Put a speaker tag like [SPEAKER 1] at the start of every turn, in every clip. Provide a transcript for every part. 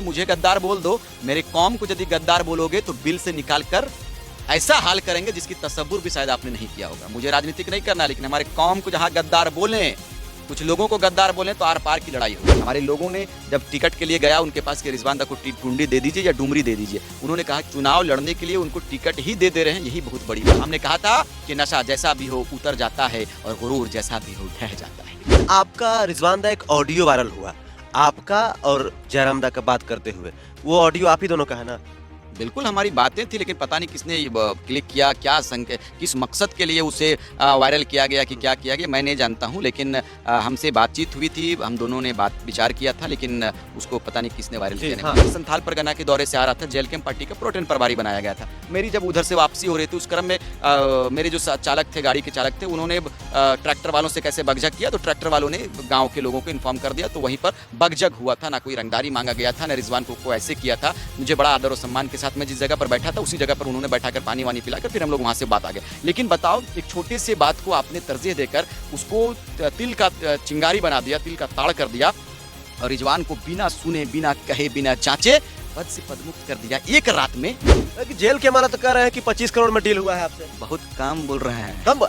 [SPEAKER 1] मुझे गद्दार बोल दो, मेरे कौम को यदि गद्दार बोलोगे तो बिल से निकाल कर ऐसा हाल करेंगे जिसकी तसव्वुर भी शायद आपने नहीं किया होगा। मुझे राजनीतिक नहीं करना, लेकिन हमारे कौम को जहां गद्दार बोलें, कुछ लोगों को गद्दार बोलें तो आर पार की लड़ाई होगी। हमारे लोगों ने जब टिकट के लिए गया उनके पास कि रिजवान दा को टुंडी दे दीजिए या डुमरी दे दीजिए, उन्होंने कहा चुनाव लड़ने के लिए उनको टिकट ही दे रहे हैं, यही बहुत बड़ी बात। हमने कहा था कि नशा जैसा भी हो उतर जाता है और गुरूर जैसा भी हो ढह जाता है।
[SPEAKER 2] आपका रिजवान दा एक ऑडियो वायरल हुआ, आपका और जयराम दा का बात करते हुए, वो ऑडियो आप ही दोनों का है ना?
[SPEAKER 1] बिल्कुल हमारी बातें थी, लेकिन पता नहीं किसने क्लिक किया, क्या किस मकसद के लिए उसे वायरल किया गया कि क्या किया गया मैं नहीं जानता हूं, लेकिन हमसे बातचीत हुई थी, हम दोनों ने बात विचार किया था, लेकिन उसको पता नहीं किसने वायरल किया।
[SPEAKER 2] हाँ।
[SPEAKER 1] संथाल परगना के दौरे से आ रहा था, जेलकेम पार्टी का प्रोटेन प्रभारी बनाया गया था। मेरी जब उधर से वापसी हो रही थी उस क्रम में मेरे जो चालक थे, गाड़ी के चालक थे, उन्होंने ट्रैक्टर वालों से कैसे बगजग किया, तो ट्रैक्टर वालों ने गाँव के लोगों को इन्फॉर्म कर दिया, तो वहीं पर बगजग हुआ था। ना कोई रंगदारी मांगा गया था, न रिजवान को ऐसे किया था। मुझे बड़ा आदर और सम्मान के साथ मैं जिस जगह पर बैठा था उसी जगह पर उन्होंने बैठाकर पानी वानी पिलाकर फिर हम लोग वहां से बात आ गए। लेकिन बताओ, एक छोटे से बात को आपने तरजीह देकर उसको तिल का चिंगारी बना दिया, तिल का ताड़ कर दिया, और रिजवान को बिना सुने, बिना कहे, बिना जांचे पद से पदमुक्त कर दिया एक रात में।
[SPEAKER 2] जेल के माना तो कह रहे हैं कि 25 करोड़ में डील हुआ है आपसे।
[SPEAKER 1] बहुत कम बोल रहे हैं।
[SPEAKER 2] कम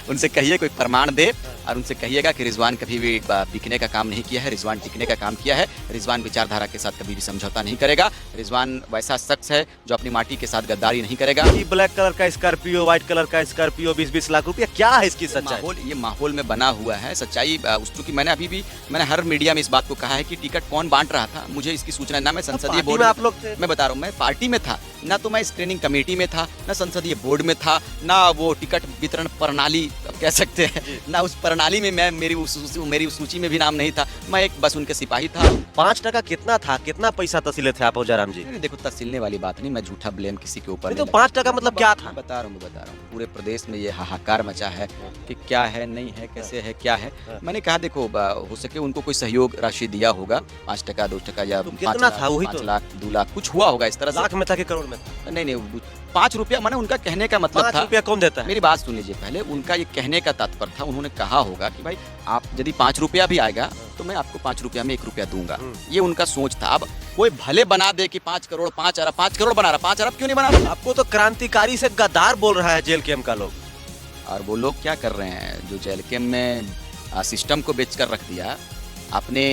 [SPEAKER 1] उनसे कहिए कोई प्रमाण दे, और उनसे कहिएगा कि रिजवान कभी भी बिकने का काम नहीं किया है, रिजवान टिकने का काम किया है। रिजवान विचारधारा के साथ कभी भी समझौता नहीं करेगा। रिजवान वैसा शख्स है जो अपनी माटी के साथ गद्दारी नहीं करेगा।
[SPEAKER 2] ब्लैक कलर का स्कॉर्पियो, व्हाइट कलर का स्कॉर्पियो, 20-20 लाख रुपया, क्या है इसकी सच्चाई?
[SPEAKER 1] ये माहौल में बना हुआ है सच्चाई। चूंकि मैंने हर मीडिया में इस बात को कहा है कि टिकट कौन बांट रहा था, मुझे इसकी सूचना ना मैं संसदीय बोर्ड में,
[SPEAKER 2] आप लोग थे?
[SPEAKER 1] मैं बता रहा हूँ, मैं पार्टी में था ना, तो मैं स्क्रीनिंग कमेटी में था, ना संसदीय बोर्ड में था, ना वो टिकट वितरण प्रणाली कह सकते हैं, ना उस प्रणाली में मैं मेरी उस सूची में भी नाम नहीं था। मैं एक बस उनके सिपाही था।
[SPEAKER 2] 5 टका कितना था, कितना पैसा तसीले थे आप जयराम जी?
[SPEAKER 1] देखो, तहसीलने वाली बात नहीं, मैं झूठा ब्लेम किसी के ऊपर
[SPEAKER 2] तो 5 टका मतलब क्या था?
[SPEAKER 1] बता रहा हूँ। पूरे प्रदेश में ये हाहाकार मचा है कि क्या है, नहीं है, कैसे है, क्या है। मैंने कहा देखो, हो सके उनको कोई सहयोग राशि दिया होगा, 5 टका, 2 टका या 5 लाख, 2 लाख कुछ हुआ होगा इस तरह से।
[SPEAKER 2] लाख में था कि करोड़ में?
[SPEAKER 1] नहीं, 5 रुपया। मैंने उनका कहने का मतलब था,
[SPEAKER 2] 5 रुपया कौन देता है?
[SPEAKER 1] मेरी बात सुन लीजिए पहले। उनका ये कहने का तात्पर्य था, उन्होंने कहा होगा कि भाई आप यदि 5 रुपया भी आएगा तो मैं आपको 5 रुपया में 1 रुपया दूंगा। ये उनका सोच था। अब कोई भले बना दे कि 5 करोड़, 5 अरब, 5 करोड़ बना रहा, 5 अरब क्यों नहीं बना रहा?
[SPEAKER 2] आपको तो क्रांतिकारी से गद्दार बोल रहा है जेल के का लोग।
[SPEAKER 1] और वो लोग क्या कर रहे हैं, जो जेल के में सिस्टम को बेच कर रख दिया। आपने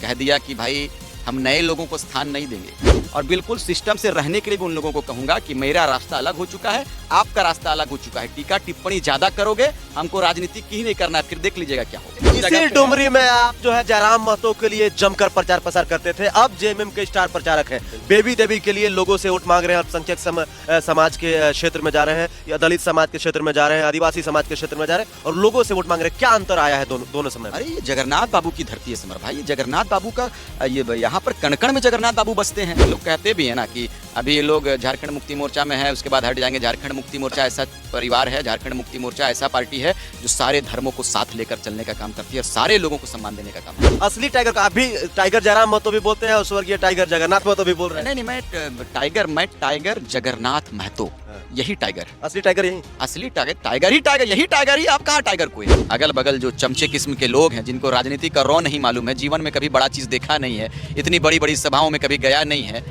[SPEAKER 1] कह दिया कि भाई हम नए लोगों को स्थान नहीं देंगे, और बिल्कुल सिस्टम से रहने के लिए भी उन लोगों को कहूंगा कि मेरा रास्ता अलग हो चुका है, आपका रास्ता अलग हो चुका है। टीका टिप्पणी ज्यादा करोगे, हमको राजनीति की ही नहीं करना है, फिर देख लीजिएगा क्या होगा।
[SPEAKER 2] इसी डुमरी में आप जो है जयराम महतो के लिए जमकर प्रचार प्रसार करते थे, अब जेएमएम के स्टार प्रचारक हैं। बेबी देवी के लिए लोगों से वोट मांग रहे हैं, अल्पसंख्यक समाज के क्षेत्र में जा रहे हैं, या दलित समाज के क्षेत्र में जा रहे हैं, आदिवासी समाज के क्षेत्र में जा रहे हैं, और लोगों से वोट मांग रहे हैं। क्या अंतर आया है दोनों समय?
[SPEAKER 1] अरे ये जगन्नाथ बाबू की धरती है समर भाई, ये जगन्नाथ बाबू का, ये यहाँ पर कण-कण में जगन्नाथ बाबू बसते हैं। लोग कहते भी है ना कि अभी ये लोग झारखंड मुक्ति मोर्चा में है, उसके बाद हट जाएंगे। झारखंड मुक्ति मोर्चा ऐसा परिवार है, झारखंड मुक्ति मोर्चा ऐसा पार्टी है जो सारे धर्मों को साथ लेकर चलने का काम करती है और सारे लोगों को सम्मान देने का काम करती है।
[SPEAKER 2] असली टाइगर का अभी टाइगर जयराम महतो भी बोलते हैं, और स्वर्गीय टाइगर जगन्नाथ महतो भी बोल रहे हैं।
[SPEAKER 1] नहीं, मैं टाइगर जगन्नाथ महतो, यही टाइगर,
[SPEAKER 2] असली टाइगर यही,
[SPEAKER 1] असली टाइगर ही टाइगर, यही टाइगर ही। आप कहाँ टाइगर कोई? अगल बगल जो चमचे किस्म के लोग हैं, जिनको राजनीति का रौ नहीं मालूम है, जीवन में कभी बड़ा चीज देखा नहीं है, इतनी बड़ी बड़ी सभाओं में कभी गया नहीं है,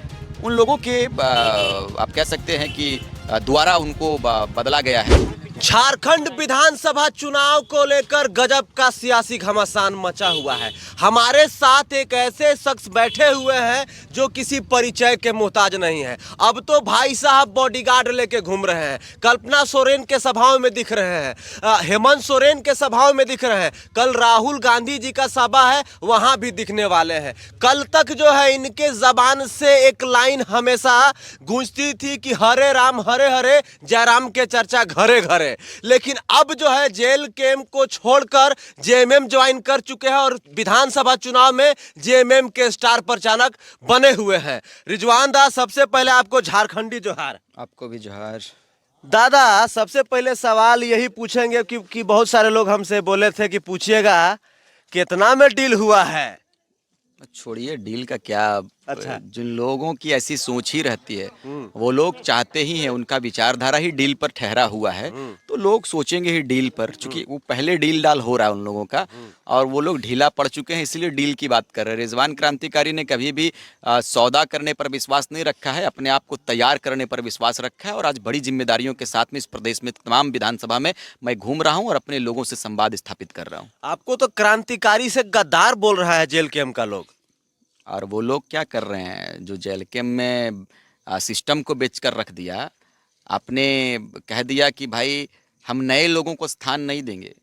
[SPEAKER 1] उन लोगों के आप कह सकते हैं कि द्वारा उनको बदला गया है।
[SPEAKER 2] झारखंड विधानसभा चुनाव को लेकर गजब का सियासी घमासान मचा हुआ है। हमारे साथ एक ऐसे शख्स बैठे हुए हैं जो किसी परिचय के मोहताज नहीं है। अब तो भाई साहब बॉडीगार्ड लेके घूम रहे हैं। कल्पना सोरेन के सभाओं में दिख रहे हैं, हेमंत सोरेन के सभाओं में दिख रहे हैं। कल राहुल गांधी जी का सभा है, वहां भी दिखने वाले हैं। कल तक जो है इनके जबान से एक लाइन हमेशा गूंजती थी कि हरे राम हरे हरे, जयराम के चर्चा घरे घरे। लेकिन अब जो है जेल कैंप को छोड़कर जेएमएम ज्वाइन कर चुके हैं, और विधानसभा चुनाव में जेएमएम के स्टार प्रचारक बने हुए हैं। रिजवान दा, सबसे पहले आपको झारखंडी जोहार।
[SPEAKER 1] आपको भी जोहार।
[SPEAKER 2] दादा, सबसे पहले सवाल यही पूछेंगे कि बहुत सारे लोग हमसे बोले थे कि पूछिएगा कितना में डील हुआ है।
[SPEAKER 1] छोड़िए डील का क्या,
[SPEAKER 2] अच्छा।
[SPEAKER 1] जिन लोगों की ऐसी सोच ही रहती है,
[SPEAKER 2] हम्म।
[SPEAKER 1] वो लोग चाहते ही हैं, उनका विचारधारा ही डील पर ठहरा हुआ है,
[SPEAKER 2] हम्म।
[SPEAKER 1] तो लोग सोचेंगे ही डील पर,
[SPEAKER 2] हम्म।
[SPEAKER 1] चूंकि वो पहले डील डाल हो रहा है उन लोगों का,
[SPEAKER 2] हम्म।
[SPEAKER 1] और वो लोग ढीला पड़ चुके हैं, इसलिए डील की बात कर रहे हैं। रिजवान क्रांतिकारी ने कभी भी सौदा करने पर विश्वास नहीं रखा है, अपने आप को तैयार करने पर विश्वास रखा है, और आज बड़ी जिम्मेदारियों के साथ में इस प्रदेश में तमाम विधानसभा में मैं घूम रहा हूं और अपने लोगों से संवाद स्थापित कर रहा हूं।
[SPEAKER 2] आपको तो क्रांतिकारी से गद्दार बोल रहा है जेल कैम्प का लोग।
[SPEAKER 1] और वो लोग क्या कर रहे हैं, जो जेल कैम्प में सिस्टम को बेचकर रख दिया, आपने कह दिया कि भाई हम नए लोगों को स्थान नहीं देंगे।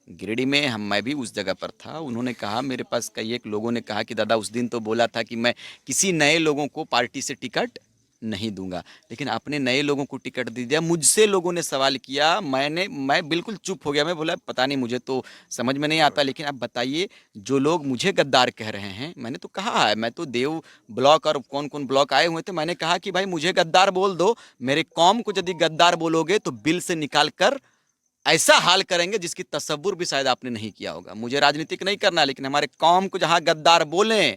[SPEAKER 1] गिरिडीह में मैं भी उस जगह पर था, उन्होंने कहा, मेरे पास कई एक लोगों ने कहा कि दादा उस दिन तो बोला था कि मैं किसी नए लोगों को पार्टी से टिकट नहीं दूंगा, लेकिन आपने नए लोगों को टिकट दे दिया। मुझसे लोगों ने सवाल किया, मैं बिल्कुल चुप हो गया। मैं बोला पता नहीं, मुझे तो समझ में नहीं आता, लेकिन आप बताइए, जो लोग मुझे गद्दार कह रहे हैं, मैंने तो कहा है, मैं तो देव ब्लॉक और कौन कौन ब्लॉक आए हुए थे, मैंने कहा कि भाई मुझे गद्दार बोल दो, मेरे कौम को यदि गद्दार बोलोगे तो बिल से निकाल कर ऐसा हाल करेंगे जिसकी तसव्वुर भी शायद आपने नहीं किया होगा। मुझे राजनीतिक नहीं करना, लेकिन हमारे कौम को जहां गद्दार बोलें,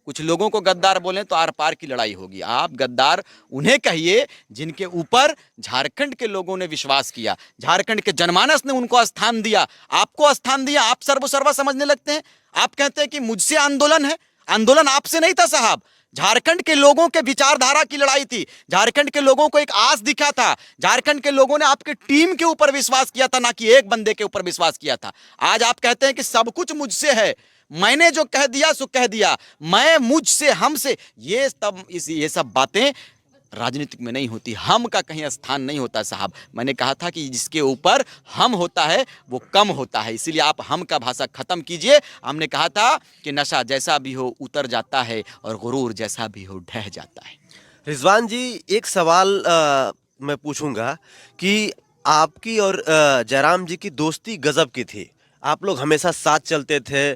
[SPEAKER 1] कुछ लोगों को गद्दार बोलें, तो आर पार की लड़ाई होगी। आप गद्दार उन्हें कहिए जिनके ऊपर झारखंड के लोगों ने विश्वास किया, झारखंड के जनमानस ने उनको स्थान दिया, आपको स्थान दिया। आप सर्वसर्वा समझने लगते हैं। आप कहते हैं कि मुझसे आंदोलन है, आंदोलन आपसे नहीं था साहब, झारखंड के लोगों के विचारधारा की लड़ाई थी। झारखंड के लोगों को एक आस दिखा था, झारखंड के लोगों ने आपके टीम के ऊपर विश्वास किया था, ना कि एक बंदे के ऊपर विश्वास किया था। आज आप कहते हैं कि सब कुछ मुझसे है, मैंने जो कह दिया सो कह दिया, मैं मुझसे हमसे, ये सब बातें राजनीतिक में नहीं होती। हम का कहीं स्थान नहीं होता साहब। मैंने कहा था कि जिसके ऊपर हम होता है वो कम होता है, इसीलिए आप हम का भाषा खत्म कीजिए। हमने कहा था कि नशा जैसा भी हो उतर जाता है और गुरूर जैसा भी हो ढह जाता है।
[SPEAKER 2] रिजवान जी, एक सवाल मैं पूछूंगा कि आपकी और जयराम जी की दोस्ती गजब की थी। आप लोग हमेशा साथ चलते थे।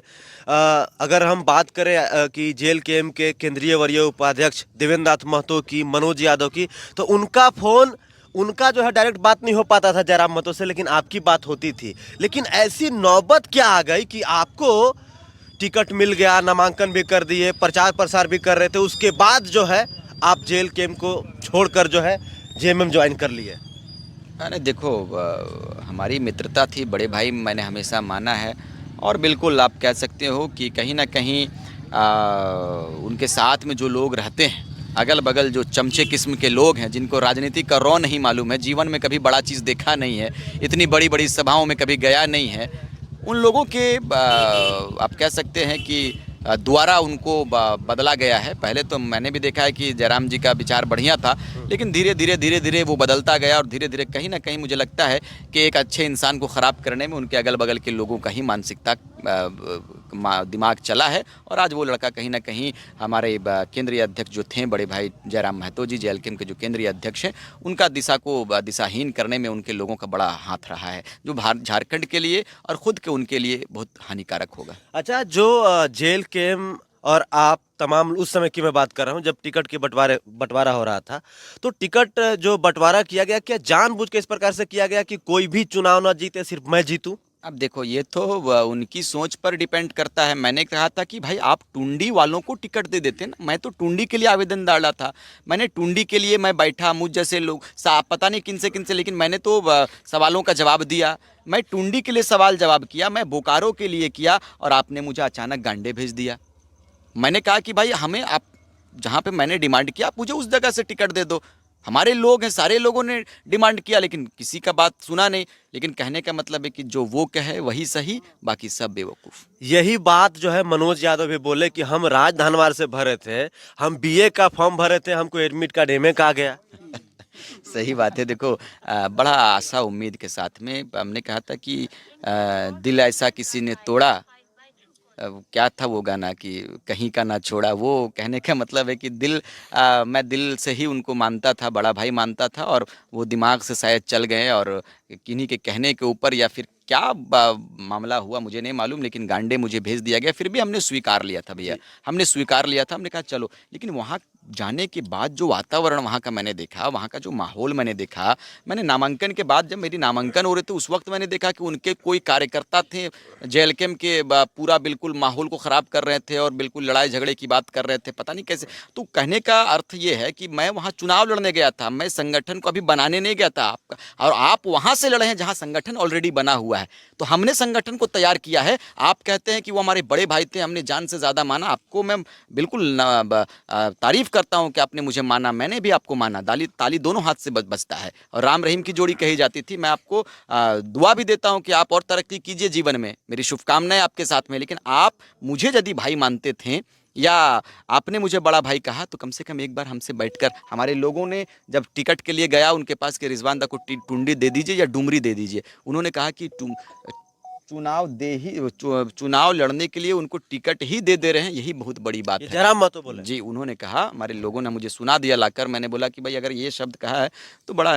[SPEAKER 2] अगर हम बात करें कि जेल कैम्प के केंद्रीय वरीय उपाध्यक्ष देवेंद्र नाथ महतो की, मनोज यादव की, तो उनका जो है डायरेक्ट बात नहीं हो पाता था जयराम महतो से, लेकिन आपकी बात होती थी। लेकिन ऐसी नौबत क्या आ गई कि आपको टिकट मिल गया, नामांकन भी कर दिए, प्रचार प्रसार भी कर रहे थे, उसके बाद जो है आप जेल कैम्प को छोड़कर जो है जेएमएम ज्वाइन कर लिए?
[SPEAKER 1] अरे देखो, हमारी मित्रता थी, बड़े भाई मैंने हमेशा माना है, और बिल्कुल आप कह सकते हो कि कहीं ना कहीं उनके साथ में जो लोग रहते हैं, अगल बगल जो चमचे किस्म के लोग हैं, जिनको राजनीति का रौ नहीं मालूम है, जीवन में कभी बड़ा चीज़ देखा नहीं है, इतनी बड़ी बड़ी सभाओं में कभी गया नहीं है, उन लोगों के आप कह सकते हैं कि द्वारा उनको बदला गया है। पहले तो मैंने भी देखा है कि जयराम जी का विचार बढ़िया था, लेकिन धीरे धीरे वो बदलता गया, और धीरे धीरे कहीं ना कहीं मुझे लगता है कि एक अच्छे इंसान को ख़राब करने में उनके अगल बगल के लोगों का ही मानसिकता दिमाग चला है। और आज वो लड़का कहीं ना कहीं हमारे केंद्रीय अध्यक्ष जो थे बड़े भाई जयराम महतो जी, जेल कैम्प के जो केंद्रीय अध्यक्ष हैं, उनका दिशा को दिशाहीन करने में उनके लोगों का बड़ा हाथ रहा है, जो झारखंड के लिए और ख़ुद के उनके लिए बहुत हानिकारक होगा।
[SPEAKER 2] अच्छा, जो जेल कैम्प और आप तमाम, उस समय की मैं बात कर रहा हूँ जब टिकट के बंटवारा हो रहा था, तो टिकट जो बंटवारा किया गया, क्या जानबूझ के इस प्रकार से किया गया कि कोई भी चुनाव ना जीते, सिर्फ मैं जीतूं?
[SPEAKER 1] अब देखो, ये तो उनकी सोच पर डिपेंड करता है। मैंने कहा था कि भाई आप टुंडी वालों को टिकट दे देते ना, मैं तो टुंडी के लिए आवेदन डाला था, मैंने टुंडी के लिए मैं बैठा, मुझ जैसे लोग पता नहीं किन से, लेकिन मैंने तो सवालों का जवाब दिया। मैं टुंडी के लिए सवाल जवाब किया, मैं बोकारो के लिए किया, और आपने मुझे अचानक गांडे भेज दिया। मैंने कहा कि भाई हमें, आप जहाँ पे मैंने डिमांड किया आप मुझे उस जगह से टिकट दे दो। हमारे लोग हैं, सारे लोगों ने डिमांड किया, लेकिन किसी का बात सुना नहीं। लेकिन कहने का मतलब है कि जो वो कहे वही सही, बाकी सब बेवकूफ़।
[SPEAKER 2] यही बात जो है मनोज यादव भी बोले कि हम राजधानवार से भरे थे, हम बीए का फॉर्म भरे थे, हमको एडमिट कार्ड एमए का आ गया।
[SPEAKER 1] सही बात है। देखो, बड़ा आशा उम्मीद के साथ में हमने कहा था कि दिल ऐसा किसी ने तोड़ा, क्या था वो गाना कि कहीं का ना छोड़ा। वो कहने का मतलब है कि मैं दिल से ही उनको मानता था, बड़ा भाई मानता था, और वो दिमाग से शायद चल गए, और किन्हीं के कहने के ऊपर या फिर क्या मामला हुआ मुझे नहीं मालूम, लेकिन गांडे मुझे भेज दिया गया। फिर भी हमने स्वीकार लिया था भैया, हमने स्वीकार लिया था। हमने कहा चलो, लेकिन वहाँ जाने के बाद जो वातावरण वहाँ का मैंने देखा, वहाँ का जो माहौल मैंने देखा, मैंने नामांकन के बाद जब मेरी नामांकन हो रहे थे उस वक्त मैंने देखा कि उनके कोई कार्यकर्ता थे जेल कैम्प के पूरा बिल्कुल माहौल को ख़राब कर रहे थे और बिल्कुल लड़ाई झगड़े की बात कर रहे थे, पता नहीं कैसे। तो कहने का अर्थ ये है कि मैं वहाँ चुनाव लड़ने गया था, मैं संगठन को अभी बनाने नहीं गया था आपका, और आप वहाँ से लड़े हैं जहाँ संगठन ऑलरेडी बना हुआ है। तो हमने संगठन को तैयार किया है। आप कहते हैं कि वो हमारे बड़े भाई थे, हमने जान से ज़्यादा माना आपको। मैं बिल्कुल तारीफ करता हूं कि आपने मुझे माना, मैंने भी आपको माना। ताली ताली दोनों हाथ से बजता है और राम रहीम की जोड़ी कही जाती थी। मैं आपको दुआ भी देता हूं कि आप और तरक्की कीजिए जीवन में, मेरी शुभकामनाएं आपके साथ में। लेकिन आप मुझे यदि भाई मानते थे या आपने मुझे बड़ा भाई कहा तो कम से कम एक बार हमसे बैठकर, हमारे लोगों ने जब टिकट के लिए गया उनके पास कि रिजवान दा को टुंडी दे दीजिए या डुमरी दे दीजिए, उन्होंने कहा कि चुनाव लड़ने के लिए उनको टिकट ही दे रहे हैं, यही बहुत बड़ी बात
[SPEAKER 2] ये
[SPEAKER 1] है।
[SPEAKER 2] जरा मत बोले।
[SPEAKER 1] जी, उन्होंने कहा, हमारे लोगों ने मुझे सुना दिया लाकर। मैंने बोला कि भाई अगर ये शब्द कहा है तो बड़ा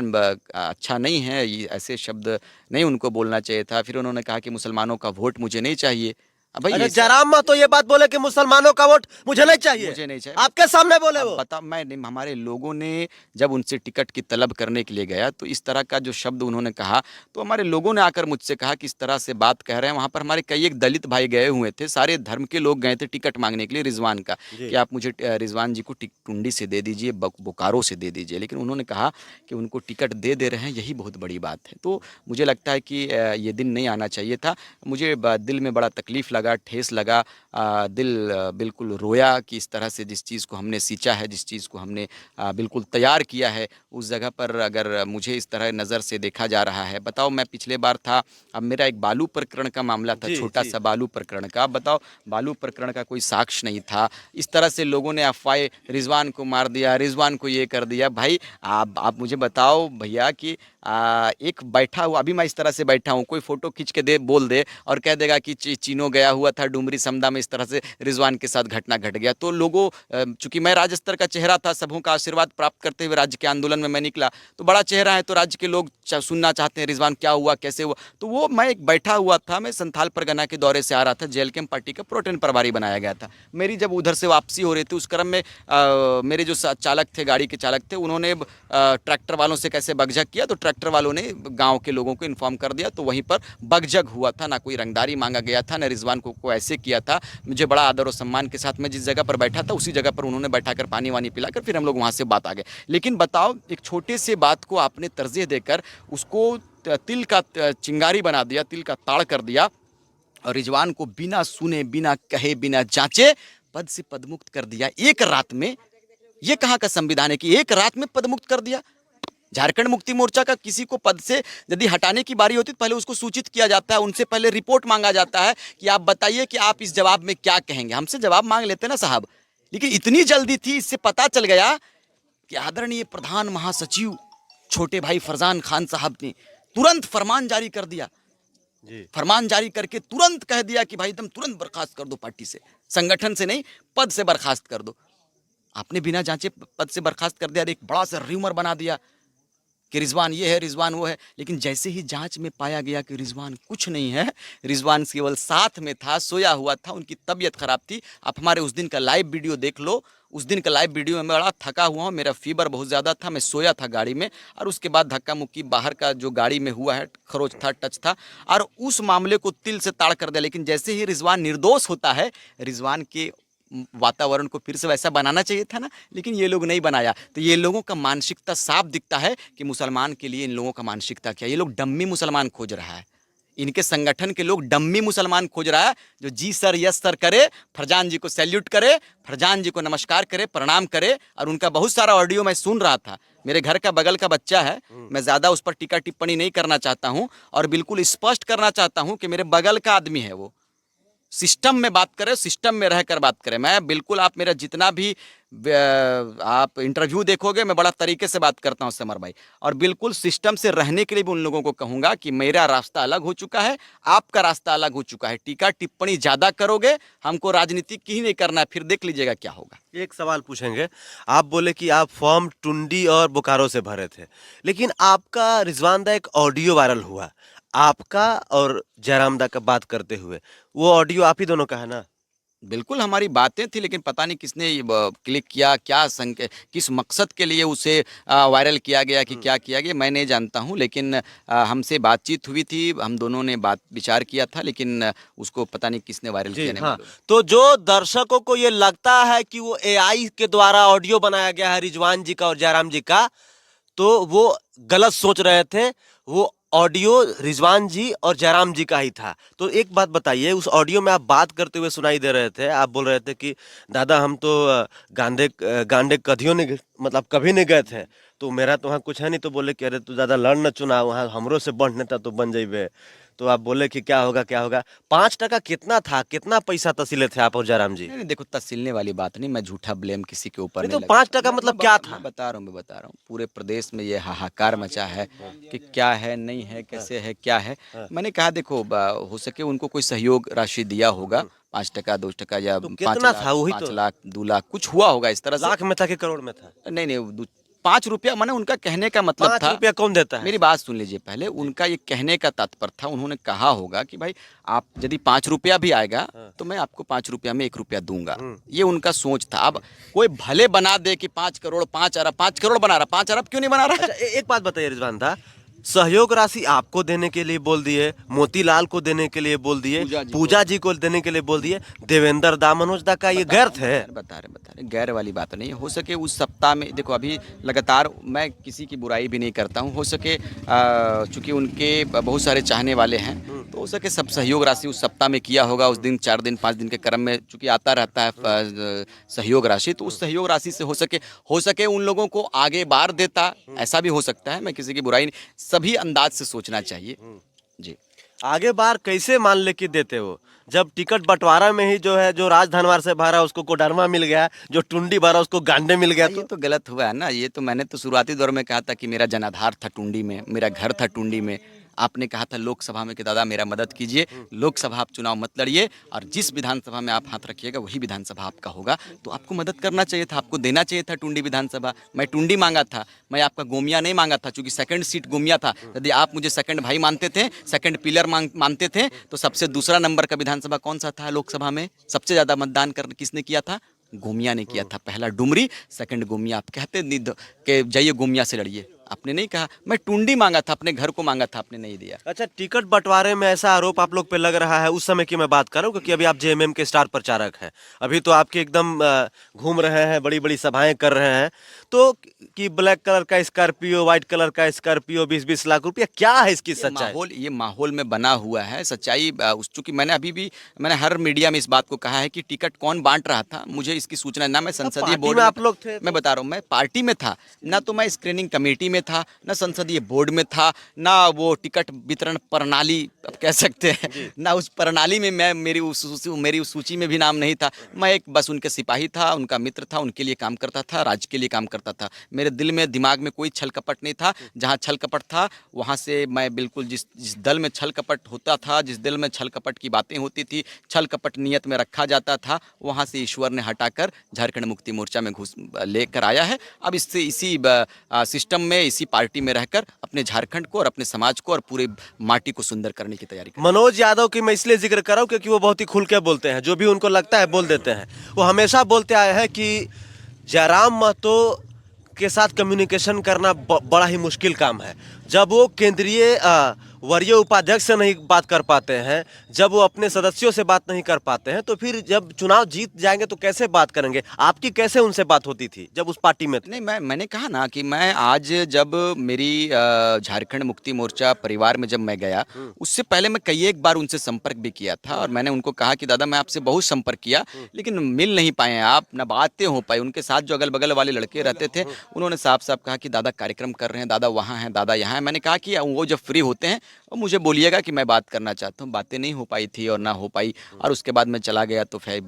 [SPEAKER 1] अच्छा नहीं है, ये ऐसे शब्द नहीं उनको बोलना चाहिए था। फिर उन्होंने कहा कि मुसलमानों का वोट मुझे नहीं चाहिए। अब भाई
[SPEAKER 2] अरे
[SPEAKER 1] ऐसा
[SPEAKER 2] जरा मत तो ये बात बोले कि मुसलमानों का वोट मुझे नहीं चाहिए।
[SPEAKER 1] मुझे नहीं चाहिए।
[SPEAKER 2] आपके सामने बोले
[SPEAKER 1] अब
[SPEAKER 2] वो।
[SPEAKER 1] बता, मैं नहीं, हमारे लोगों ने जब उनसे टिकट की तलब करने के लिए गया तो इस तरह का जो शब्द उन्होंने कहा, तो हमारे लोगों ने आकर मुझसे कहा कि इस तरह से बात कह रहे हैं। वहाँ पर हमारे कई एक दलित भाई गए हुए थे, सारे धर्म के लोग गए थे टिकट मांगने के लिए रिजवान का,
[SPEAKER 2] जी।
[SPEAKER 1] कि आप मुझे रिजवान जी को टुंडी से दे दीजिए, बोकारो से दे दीजिए। लेकिन उन्होंने कहा कि उनको टिकट दे रहे हैं, यही बहुत बड़ी बात है। तो मुझे लगता है कि ये दिन नहीं आना चाहिए था। मुझे दिल में बड़ा तकलीफ़ लगा, ठेस लगा, दिल बिल्कुल रोया कि इस तरह से जिस चीज़ को हमने सींचा है, जिस चीज़ को हमने बिल्कुल तैयार किया है, उस जगह पर अगर मुझे इस तरह नज़र से देखा जा रहा है। बताओ, मैं पिछले बार था, अब मेरा एक बालू प्रकरण का मामला था,
[SPEAKER 2] जी,
[SPEAKER 1] छोटा
[SPEAKER 2] जी।
[SPEAKER 1] सा बालू प्रकरण का। अब बताओ, बालू प्रकरण का कोई साक्ष्य नहीं था, इस तरह से लोगों ने अफवाहें, रिजवान को मार दिया, रिजवान को ये कर दिया। भाई आप मुझे बताओ भैया कि एक बैठा हुआ, अभी मैं इस तरह से बैठा हूँ, कोई फ़ोटो खींच के बोल दे और कह देगा कि चीनो गया हुआ था डुमरी समदा में, इस तरह से रिजवान के साथ घटना घट गया। तो लोगों, चूंकि मैं राज्य स्तर का चेहरा था, सबों का आशीर्वाद प्राप्त करते हुए राज्य के आंदोलन में मैं निकला, तो बड़ा चेहरा है तो राज्य के लोग सुनना चाहते हैं रिजवान क्या हुआ, कैसे हुआ। तो वो मैं एक बैठा हुआ था, मैं संथाल परगना के दौरे से आ रहा था, जेल कैम्प पार्टी का प्रोटेन प्रभारी बनाया गया था। मेरी जब उधर से वापसी हो रही थी उस क्रम में मेरे जो चालक थे, गाड़ी के चालक थे, उन्होंने ट्रैक्टर वालों से कैसे बगझक किया, तो ट्रैक्टर वालों ने गांव के लोगों को इन्फॉर्म कर दिया, तो वहीं पर बगझक हुआ था। ना कोई रंगदारी मांगा गया था, ना रिजवान को ऐसे किया था। मुझे बड़ा आदर और सम्मान के साथ मैं जिस जगह पर बैठा था उसी जगह पर उन्होंने बैठाकर पानी वानी पिलाकर फिर हम लोग वहाँ से बात आ गए। लेकिन बताओ, एक छोटे से बात को आपने तरजीह देकर उसको तिल का चिंगारी बना दिया, तिल का ताड़ कर दिया, और रिजवान को बिना सुने, बिना कहे, बिना जांचे पद से पदमुक्त कर दिया एक रात में। ये कहाँ का संविधान है कि एक रात में पदमुक्त कर दिया? झारखंड मुक्ति मोर्चा का किसी को पद से यदि हटाने की बारी होती तो पहले उसको सूचित किया जाता है, उनसे पहले रिपोर्ट मांगा जाता है कि आप बताइए कि आप इस जवाब में क्या कहेंगे। हमसे जवाब मांग लेते ना साहब, लेकिन इतनी जल्दी थी, इससे पता चल गया कि आदरणीय प्रधान महासचिव छोटे भाई फरजान खान साहब ने तुरंत फरमान जारी कर दिया।
[SPEAKER 2] जी।
[SPEAKER 1] फरमान जारी करके तुरंत कह दिया कि भाई एकदम तुरंत बर्खास्त कर दो, पार्टी से, संगठन से नहीं, पद से बर्खास्त कर दो। आपने बिना जांचे पद से बर्खास्त कर दिया, एक बड़ा सा र्यूमर बना दिया कि रिजवान ये है, रिजवान वो है। लेकिन जैसे ही जांच में पाया गया कि रिजवान कुछ नहीं है, रिजवान केवल साथ में था, सोया हुआ था, उनकी तबीयत खराब थी। आप हमारे उस दिन का लाइव वीडियो देख लो, उस दिन का लाइव वीडियो में मैं बड़ा थका हुआ हूँ, मेरा फीवर बहुत ज़्यादा था, मैं सोया था गाड़ी में, और उसके बाद धक्का मुक्की बाहर का जो गाड़ी में हुआ है, खरोच था, टच था, और उस मामले को तिल से ताड़ कर दिया। लेकिन जैसे ही रिजवान निर्दोष होता है, रिजवान के वातावरण को फिर से वैसा बनाना चाहिए था ना, लेकिन ये लोग नहीं बनाया। तो ये लोगों का मानसिकता साफ दिखता है कि मुसलमान के लिए इन लोगों का मानसिकता क्या। ये लोग डम्मी मुसलमान खोज रहा है, इनके संगठन के लोग डम्मी मुसलमान खोज रहा है, जो जी सर यस सर करे, फरजान जी को सैल्यूट करे, फरजान जी को नमस्कार करे, प्रणाम करे। और उनका बहुत सारा ऑडियो मैं सुन रहा था, मेरे घर का बगल का बच्चा है, मैं ज़्यादा उस पर टीका टिप्पणी नहीं करना चाहता हूँ, और बिल्कुल स्पष्ट करना चाहता हूँ कि मेरे बगल का आदमी है, वो सिस्टम में बात करें, सिस्टम में रहकर बात करें। मैं बिल्कुल, आप मेरा जितना भी आप इंटरव्यू देखोगे, मैं बड़ा तरीके से बात करता हूं समर भाई, और बिल्कुल सिस्टम से रहने के लिए भी उन लोगों को कहूंगा कि मेरा रास्ता अलग हो चुका है, आपका रास्ता अलग हो चुका है। टीका टिप्पणी ज़्यादा करोगे, हमको राजनीति ही नहीं करना है, फिर देख लीजिएगा क्या होगा।
[SPEAKER 2] एक सवाल पूछेंगे। आप बोले कि आप फॉर्म टुंडी और बोकारो से भरे थे, लेकिन आपका रिजवान दा एक ऑडियो वायरल हुआ, आपका और जयराम दा का बात करते हुए। वो ऑडियो आप ही दोनों का है ना?
[SPEAKER 1] बिल्कुल हमारी बातें थी, लेकिन पता नहीं किसने ये क्लिक किया, क्या किस मकसद के लिए उसे वायरल किया गया कि क्या किया गया, मैं नहीं जानता हूँ। लेकिन हमसे बातचीत हुई थी, हम दोनों ने बात विचार किया था, लेकिन उसको पता नहीं किसने वायरल
[SPEAKER 2] जी
[SPEAKER 1] किया, नहीं
[SPEAKER 2] हाँ।
[SPEAKER 1] मालूम।
[SPEAKER 2] तो जो दर्शकों को ये लगता है कि वो एआई के द्वारा ऑडियो बनाया गया है रिजवान जी का और जयराम जी का, तो वो गलत सोच रहे थे। वो ऑडियो रिजवान जी और जयराम जी का ही था। तो एक बात बताइए, उस ऑडियो में आप बात करते हुए सुनाई दे रहे थे, आप बोल रहे थे कि दादा हम तो गांडे कधियो नहीं मतलब कभी नहीं गए थे, तो मेरा तो वहाँ कुछ है नहीं। तो बोले कि अरे तू दादा लड़ न चुनाव, वहाँ हमरो से बढ़ नेता तो बन जाइबे। तो आप बोले कि क्या होगा क्या होगा। 5 टका कितना था, कितना पैसा तसीले थे आप और जयराम जी?
[SPEAKER 1] नहीं नहीं, देखो तसिलने वाली बात नहीं, मैं झूठा ब्लेम किसी के ऊपर
[SPEAKER 2] नहीं
[SPEAKER 1] नहीं
[SPEAKER 2] तो 5 टका
[SPEAKER 1] लगाता।
[SPEAKER 2] मतलब क्या था?
[SPEAKER 1] मैं बता रहा हूँ, पूरे प्रदेश में ये हाहाकार मचा है कि क्या है, नहीं है, कैसे है, क्या है।
[SPEAKER 2] हाँ।
[SPEAKER 1] मैंने कहा देखो, हो सके उनको कोई सहयोग राशि दिया होगा, 5 टका 2 टका या
[SPEAKER 2] तो
[SPEAKER 1] पाँच
[SPEAKER 2] कितना
[SPEAKER 1] लाख
[SPEAKER 2] था वही
[SPEAKER 1] पाँच
[SPEAKER 2] तो?
[SPEAKER 1] लाख 2 लाख कुछ हुआ होगा इस तरह से।
[SPEAKER 2] लाख में था कि करोड़ में था?
[SPEAKER 1] नहीं नहीं, 5 रुपया, मैंने उनका कहने का मतलब
[SPEAKER 2] पांच
[SPEAKER 1] था।
[SPEAKER 2] रुपया कौन देता है?
[SPEAKER 1] मेरी बात सुन लीजिए पहले, उनका ये कहने का तात्पर्य था, उन्होंने कहा होगा कि भाई आप यदि 5 रुपया भी आएगा
[SPEAKER 2] हाँ।
[SPEAKER 1] तो मैं आपको 5 रुपया में 1 रुपया दूंगा।
[SPEAKER 2] हम्म।
[SPEAKER 1] ये उनका सोच था। अब कोई भले बना दे कि 5 करोड़ 5 अरब, 5 करोड़ बना रहा, 5 अरब क्यों नहीं बना रहा
[SPEAKER 2] अच्छा
[SPEAKER 1] है?
[SPEAKER 2] एक बात बताइए रिजवान दा, सहयोग राशि आपको देने के लिए बोल दिए, मोतीलाल को देने के लिए बोल दिए,
[SPEAKER 1] पूजा जी को।
[SPEAKER 2] पूजा जी को देने के लिए बोल दिए, देवेंद्र दा मनोज दा का ये गैर थे?
[SPEAKER 1] बता रहे गैर वाली बात नहीं है। हो सके उस सप्ताह में, देखो अभी लगातार मैं किसी की बुराई भी नहीं करता हूँ, हो सके चूंकि उनके बहुत सारे चाहने वाले हैं, तो हो सके सब सहयोग राशि उस सप्ताह में किया होगा। उस दिन 4 दिन 5 दिन के क्रम में चूंकि आता रहता है सहयोग राशि, तो उस सहयोग राशि से हो सके उन लोगों को आगे बार देता, ऐसा भी हो सकता है। मैं किसी की बुराई नहीं, सभी अंदाज से सोचना चाहिए। जी।
[SPEAKER 2] आगे बार कैसे मान ले कि देते हो, जब टिकट बंटवारा में ही जो है, जो राज धनवार से भरा उसको कोडरमा मिल गया, जो टुंडी भरा उसको गांडे मिल गया।
[SPEAKER 1] ये तो गलत हुआ है ना। ये तो मैंने तो शुरुआती दौर में कहा था कि मेरा जनाधार था टुंडी में, मेरा घर था टुंडी में। आपने कहा था लोकसभा में कि दादा मेरा मदद कीजिए, लोकसभा आप चुनाव मत लड़िए, और जिस विधानसभा में आप हाथ रखिएगा वही विधानसभा आपका होगा। तो आपको मदद करना चाहिए था, आपको देना चाहिए था टुंडी विधानसभा। मैं टुंडी मांगा था, मैं आपका गोमिया नहीं मांगा था, चूंकि सेकंड सीट गोमिया था। यदि आप मुझे सेकंड भाई मानते थे, सेकंड पिलर मानते थे, तो सबसे दूसरा नंबर का विधानसभा कौन सा था लोकसभा में? सबसे ज्यादा मतदान कर किसने किया था? गोमिया ने किया था। पहला डुमरी, सेकंड गोमिया। आप कहते कि जाइए गोमिया से लड़िए, आपने नहीं कहा। मैं टुंडी मांगा था, अपने घर को मांगा था, आपने नहीं दिया।
[SPEAKER 2] अच्छा टिकट बंटवारे में ऐसा आरोप आप लोग पे लग रहा है, उस समय की मैं बात कर रहा हूँ, क्योंकि अभी आप जेएमएम के स्टार प्रचारक हैं, अभी तो आपके एकदम घूम रहे हैं, बड़ी बड़ी सभाएं कर रहे हैं। तो कि ब्लैक कलर का स्कॉर्पियो, व्हाइट कलर का स्कॉर्पियो, 20-20 लाख रुपया, क्या है इसकी सच्चाई?
[SPEAKER 1] ये माहौल में बना हुआ है सच्चाई। उस चूंकि मैंने हर मीडिया में इस बात को कहा है कि टिकट कौन बांट रहा था, मुझे इसकी सूचना ना। मैं संसदीय
[SPEAKER 2] पार्टी
[SPEAKER 1] बोर्ड
[SPEAKER 2] में
[SPEAKER 1] में
[SPEAKER 2] आप लोग थे तो?
[SPEAKER 1] मैं बता रहा हूँ, मैं पार्टी में था ना, तो मैं स्क्रीनिंग कमेटी में था ना, संसदीय बोर्ड में था ना, वो टिकट वितरण प्रणाली अब कह सकते हैं ना, उस प्रणाली में मैं मेरी उस सूची में भी नाम नहीं था। मैं एक बस उनके सिपाही था, उनका मित्र था, उनके लिए काम करता था, राज्य के लिए काम करता था। मेरे दिल में दिमाग में कोई छल कपट नहीं था। जहाँ छल कपट था वहाँ से मैं बिल्कुल, जिस दल में छल कपट होता था, जिस दिल में छल कपट की बातें होती थी, छल कपट नियत में रखा जाता था, वहाँ से ईश्वर ने हटाकर झारखंड मुक्ति मोर्चा में घुस लेकर आया है। अब इसी सिस्टम में, इसी पार्टी में रहकर अपने झारखंड को और अपने समाज को और पूरे माटी को सुंदर करने की तैयारी कर।
[SPEAKER 2] मनोज यादव की मैं इसलिए जिक्र कर रहा हूँ क्योंकि वो बहुत ही खुल के बोलते हैं, जो भी उनको लगता है बोल देते हैं। वो हमेशा बोलते आए हैं कि जयराम महतो के साथ कम्युनिकेशन करना बड़ा ही मुश्किल काम है। जब वो केंद्रीय वरीय उपाध्यक्ष से नहीं बात कर पाते हैं, जब वो अपने सदस्यों से बात नहीं कर पाते हैं, तो फिर जब चुनाव जीत जाएंगे तो कैसे बात करेंगे? आपकी कैसे उनसे बात होती थी जब उस पार्टी में थे?
[SPEAKER 1] नहीं, मैंने कहा ना कि मैं आज जब मेरी झारखंड मुक्ति मोर्चा परिवार में जब मैं गया, उससे पहले मैं कई एक बार उनसे संपर्क भी किया था, और मैंने उनको कहा कि दादा मैं आपसे बहुत संपर्क किया, लेकिन मिल नहीं पाए आप, ना बातें हो पाई। उनके साथ जो अगल बगल वाले लड़के रहते थे, उन्होंने साफ साफ कहा कि दादा कार्यक्रम कर रहे हैं, दादा वहाँ हैं, दादा यहाँ हैं। मैंने कहा कि वो जब फ्री होते हैं और मुझे बोलिएगा कि मैं बात करना चाहता हूँ। बातें नहीं हो पाई थी और ना हो पाई, और उसके बाद मैं चला गया। तो फिर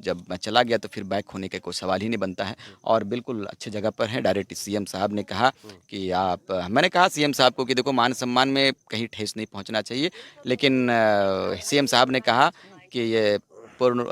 [SPEAKER 1] जब मैं चला गया तो फिर बैक होने का कोई सवाल ही नहीं बनता है। और बिल्कुल अच्छे जगह पर हैं। डायरेक्ट सीएम साहब ने कहा कि मैंने कहा सीएम साहब को कि देखो मान सम्मान में कहीं ठेस नहीं पहुंचना चाहिए, लेकिन सीएम साहब ने कहा कि ये पूर्ण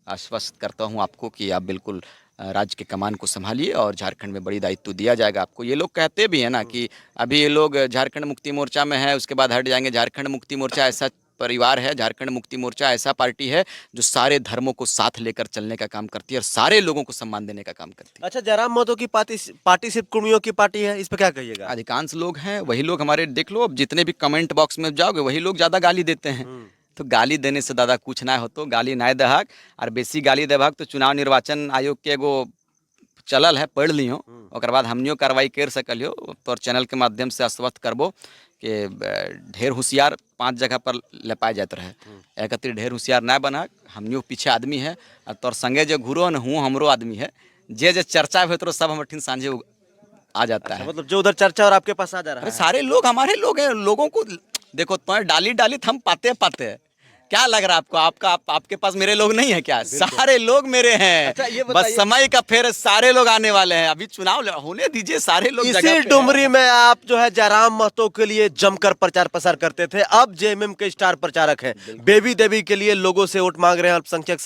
[SPEAKER 1] आश्वस्त करता हूं आपको कि आप बिल्कुल राज्य के कमान को संभालिए और झारखंड में बड़ी दायित्व दिया जाएगा आपको। ये लोग कहते भी हैं ना कि अभी ये लोग झारखंड मुक्ति मोर्चा में है, उसके बाद हट जाएंगे। झारखंड मुक्ति मोर्चा ऐसा परिवार है, झारखंड मुक्ति मोर्चा ऐसा पार्टी है जो सारे धर्मों को साथ लेकर चलने का काम करती है और सारे लोगों को सम्मान देने का काम करती है।
[SPEAKER 2] अच्छा, जयराम महतो की पार्टी सिर्फ कुर्मियों की पार्टी है, इस पे क्या कहिएगा?
[SPEAKER 1] अधिकांश लोग हैं वही लोग हमारे, देख लो अब जितने भी कमेंट बॉक्स में जाओगे वही लोग ज़्यादा गाली देते हैं। तो गाली देने से दादा कुछ ना हो, तो गाली ना दहक और बेसी गाली देबहक तो चुनाव निर्वाचन आयोग के एगो चलल है, पढ़ लियो, ओकर बाद हमनियो कार्रवाई कर सकलियो। तो चैनल के माध्यम से आश्वस्त करबो कि ढेर होशियार 5 जगह पर लपाए जाते रहे, एक ढेर होशियार ना बनक, हमनियो पीछे आदमी है और तोर संगे जो घूरो न हूँ हमरो आदमी है, जे चर्चा हो तो सब हमर सांझे आ जाता है।
[SPEAKER 2] मतलब जो उधर चर्चा और आपके पास आ जा रहा है,
[SPEAKER 1] सारे लोग हमारे लोग हैं, लोगों को देखो तो डाली डाली हम पाते हैं। क्या लग रहा है आपको? आपके पास मेरे लोग नहीं है क्या? सारे लोग मेरे हैं।
[SPEAKER 2] अच्छा, ये
[SPEAKER 1] बस समय का फेर, सारे लोग आने वाले हैं, अभी चुनाव होने दीजिए, सारे लोग जगह
[SPEAKER 2] इसी
[SPEAKER 1] पे
[SPEAKER 2] डुमरी में आप जो है जयराम महतो के लिए जमकर प्रचार प्रसार करते थे, अब जेएमएम के स्टार प्रचारक हैं। बेबी देवी के लिए लोगों से वोट मांग रहे हैं, अल्पसंख्यक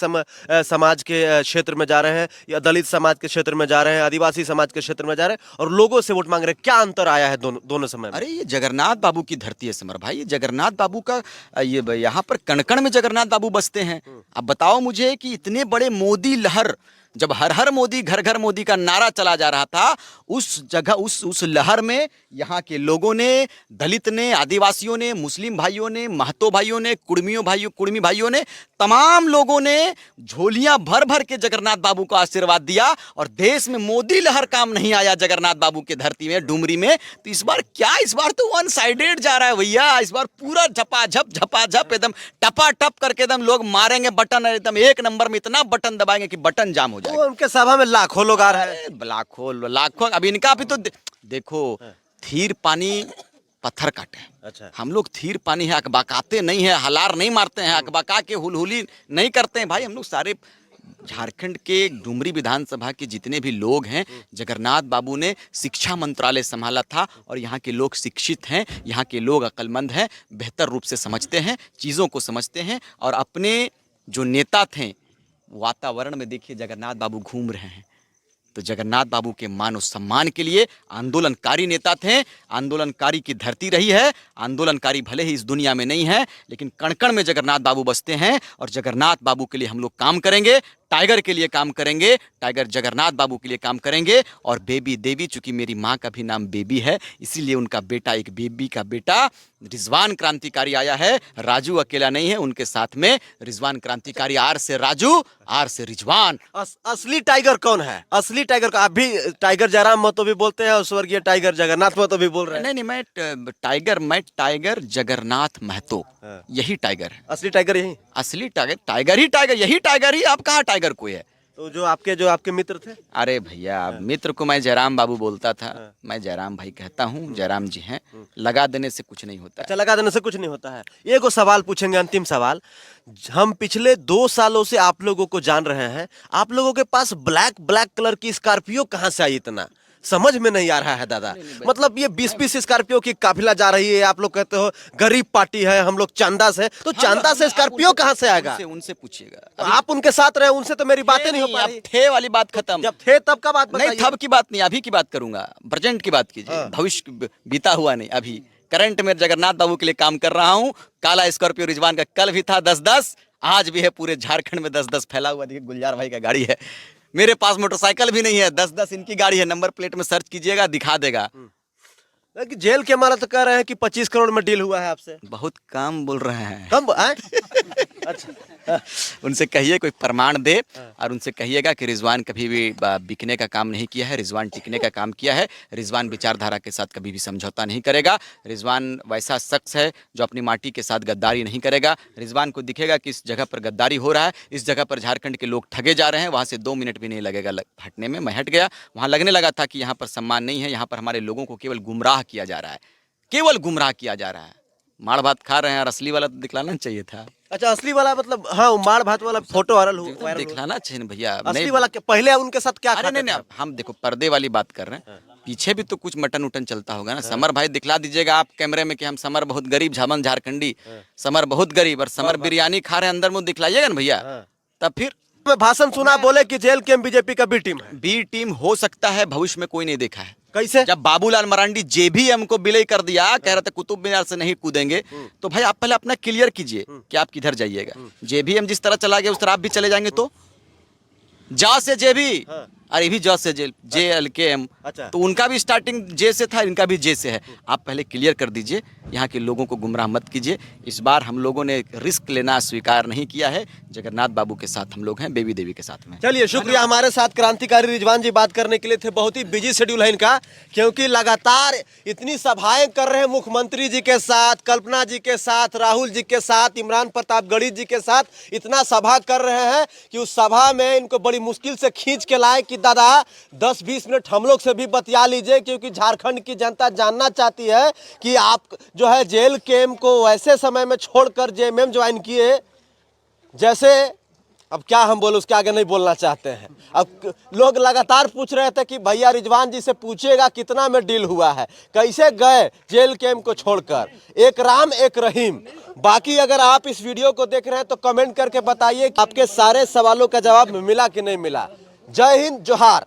[SPEAKER 2] समाज के क्षेत्र में जा रहे हैं, या दलित समाज के क्षेत्र में जा रहे हैं, आदिवासी समाज के क्षेत्र में जा रहे हैं और लोगों से वोट मांग रहे हैं। क्या अंतर आया है दोनों समय में?
[SPEAKER 1] अरे ये जगन्नाथ बाबू की धरती है समर भाई, ये जगन्नाथ बाबू का ये यहाँ पर कण कण में जगन्नाथ बाबू बसते हैं। अब बताओ मुझे कि इतने बड़े मोदी लहर, जब हर हर मोदी घर घर मोदी का नारा चला जा रहा था, उस जगह उस लहर में यहाँ के लोगों ने, दलित ने, आदिवासियों ने, मुस्लिम भाइयों ने, महतो भाइयों ने, कुर्मी भाइयों ने, तमाम लोगों ने झोलियां भर भर के जगन्नाथ बाबू को आशीर्वाद दिया और देश में मोदी लहर काम नहीं आया जगन्नाथ बाबू के धरती में, डुमरी में। तो इस बार तो वन साइडेड जा रहा है भैया। इस बार पूरा झपाझप एकदम टपाटप करके एकदम लोग मारेंगे बटन, एकदम एक नंबर में इतना बटन दबाएंगे कि बटन जाम हो जाएगा।
[SPEAKER 2] तो उनके सभा में लाखों लोग आ रहे हैं,
[SPEAKER 1] लाखों। अब इनका भी तो देखो, थीर पानी पत्थर काटे।
[SPEAKER 2] अच्छा,
[SPEAKER 1] हम लोग थीर पानी है, अकबकाते नहीं है, हलार नहीं मारते हैं, अकबका के हुलहुली नहीं करते हैं भाई। हम लोग सारे झारखंड के डुमरी विधानसभा के जितने भी लोग हैं, जगन्नाथ बाबू ने शिक्षा मंत्रालय संभाला था और यहाँ के लोग शिक्षित हैं, यहाँ के लोग अक्लमंद हैं, बेहतर रूप से समझते हैं, चीज़ों को समझते हैं। और अपने जो नेता थे, वातावरण में देखिए जगन्नाथ बाबू घूम रहे हैं। तो जगन्नाथ बाबू के मान और सम्मान के लिए आंदोलनकारी नेता थे, आंदोलनकारी की धरती रही है। आंदोलनकारी भले ही इस दुनिया में नहीं है, लेकिन कण कण में जगन्नाथ बाबू बसते हैं और जगन्नाथ बाबू के लिए हम लोग काम करेंगे, टाइगर के लिए काम करेंगे, टाइगर जगन्नाथ बाबू के लिए काम करेंगे। और बेबी देवी, चूंकि मेरी माँ का भी नाम बेबी है, इसीलिए उनका बेटा, एक बेबी का बेटा रिजवान क्रांतिकारी आया है। राजू अकेला नहीं है, उनके साथ में रिजवान क्रांतिकारी, आर से राजू, आर से रिजवान।
[SPEAKER 2] असली टाइगर कौन है? असली टाइगर को आप भी टाइगर जयराम महतो भी बोलते हैं और स्वर्गीय टाइगर जगन्नाथ महतो भी बोल रहे हैं।
[SPEAKER 1] नहीं, मैं टाइगर जगन्नाथ महतो, यही टाइगर है।
[SPEAKER 2] असली टाइगर यही,
[SPEAKER 1] असली टाइगर ही टाइगर, यही टाइगर ही। आप कहाँ टाइगर कोई है?
[SPEAKER 2] तो जो आपके मित्र थे?
[SPEAKER 1] अरे भैया, मित्र को मैं जयराम बाबू बोलता था, मैं जयराम भाई कहता हूँ, जयराम जी हैं। लगा देने से कुछ नहीं होता।
[SPEAKER 2] अच्छा, लगा देने से कुछ नहीं होता है। एक सवाल पूछेंगे, अंतिम सवाल। हम पिछले 2 सालों से आप लोगों को जान रहे हैं, आप लोगों के पास ब्लैक कलर की स्कॉर्पियो कहाँ से आई? इतना समझ में नहीं आ रहा है दादा। मतलब ये 20 स्कॉर्पियो की काफिला जा रही है, आप लोग कहते हो गरीब पार्टी है, हम लोग चांदा से, तो चांदा से स्कॉर्पियो कहाँ से आएगा?
[SPEAKER 1] उनसे पूछिएगा।
[SPEAKER 2] तो आप उनके साथ रहे, उनसे तो मेरी बातें नहीं हो पा रही।
[SPEAKER 1] थे वाली बात खत्म।
[SPEAKER 2] जब थे तब का बात
[SPEAKER 1] नहीं, तब की बात नहीं, अभी की बात करूंगा। प्रेजेंट की बात कीजिए, भविष्य बीता हुआ नहीं, अभी करंट में जगन्नाथ बाबू के लिए काम कर रहा हूँ। काला स्कॉर्पियो रिजवान का कल भी था 10-10, आज भी है। पूरे झारखंड में 10-10 फैला हुआ। देखिए गुलजार भाई का गाड़ी है, मेरे पास मोटरसाइकिल भी नहीं है, 10-10 इनकी गाड़ी है। नंबर प्लेट में सर्च कीजिएगा, दिखा देगा।
[SPEAKER 2] जेल के मारा तो कह रहे हैं कि 25 करोड़ में डील हुआ है आपसे।
[SPEAKER 1] बहुत कम बोल रहे हैं।
[SPEAKER 2] कम अच्छा,
[SPEAKER 1] उनसे कहिए कोई प्रमाण दे और उनसे कहिएगा कि रिजवान कभी भी बिकने का काम नहीं किया है, रिजवान टिकने का काम किया है। रिजवान विचारधारा के साथ कभी भी समझौता नहीं करेगा। रिजवान वैसा शख्स है जो अपनी माटी के साथ गद्दारी नहीं करेगा। रिजवान को दिखेगा कि इस जगह पर गद्दारी हो रहा है, इस जगह पर झारखंड के लोग ठगे जा रहे हैं, वहाँ से 2 मिनट भी नहीं लगेगा हटने में। मैं हट गया, वहाँ लगने लगा था कि यहाँ पर सम्मान नहीं है, यहाँ पर हमारे लोगों को केवल गुमराह किया जा रहा है, केवल गुमराह किया जा रहा है। माड़ भात खा रहे हैं और असली वाला तो दिखलाना चाहिए था।
[SPEAKER 2] अच्छा, असली वाला मतलब, हाँ, माड़ भात वाला फोटो वायरल हुआ,
[SPEAKER 1] दिखलाना चाहिए भैया।
[SPEAKER 2] असली वाला पहले उनके साथ क्या?
[SPEAKER 1] अरे नहीं, हम देखो पर्दे वाली बात कर रहे हैं, पीछे भी तो कुछ मटन उटन चलता होगा ना। समर भाई दिखला दीजिएगा आप कैमरे में कि हम समर बहुत गरीब, झारखंडी समर बहुत गरीब, और समर बिरयानी खा रहे हैं, अंदर मुंह दिखलाइएगा ना भैया। तब फिर
[SPEAKER 2] भाषण सुना, बोले कि जेल के बीजेपी का बी टीम है।
[SPEAKER 1] बी टीम हो सकता है, भविष्य में कोई नहीं देखा है।
[SPEAKER 2] कैसे?
[SPEAKER 1] जब बाबूलाल मरांडी जेबीएम को विलय कर दिया, कह रहे थे कुतुब मीनार से नहीं कूदेंगे, तो भाई आप पहले अपना क्लियर कीजिए कि आप किधर जाइएगा। जेबीएम जिस तरह चला गया उस तरह आप भी चले जाएंगे तो जा से जेबी,
[SPEAKER 2] हाँ।
[SPEAKER 1] अरे भी जा से JLKM,
[SPEAKER 2] अच्छा।
[SPEAKER 1] तो उनका भी स्टार्टिंग जे से था, इनका भी जे से है। आप पहले क्लियर कर दीजिए, यहाँ के लोगों को गुमराह मत कीजिए। इस बार हम लोगों ने रिस्क लेना स्वीकार नहीं किया है। जगन्नाथ बाबू के साथ हम लोग हैं, बेबी देवी के साथ में।
[SPEAKER 2] चलिए, शुक्रिया हमारे साथ क्रांतिकारी रिजवान जी बात करने के लिए थे। बहुत ही बिजी शेड्यूल है इनका, क्योंकि लगातार इतनी सभाएं कर रहे हैं मुख्यमंत्री जी के साथ, कल्पना जी के साथ, राहुल जी के साथ, इमरान प्रतापगढ़ी जी के साथ, इतना सभा कर रहे हैं कि उस सभा में इनको बड़ी मुश्किल से खींच के लाए कि दादा 10-20 मिनट हम लोग से भी बतिया लीजिए, क्योंकि झारखंड की जनता जानना चाहती है कि आप जो है JLKM को वैसे समय में छोड़कर JMM ज्वाइन किए, जैसे अब क्या हम बोले, उसके आगे नहीं बोलना चाहते हैं। अब लोग लगातार पूछ रहे थे कि भैया रिजवान जी से पूछिएगा कितना में डील हुआ है, कैसे गए JLKM को छोड़कर, एक राम एक रहीम। बाकी अगर आप इस वीडियो को देख रहे हैं तो कमेंट करके बताइए कि आपके सारे सवालों का जवाब मिला कि नहीं मिला। जय हिंद, जोहार।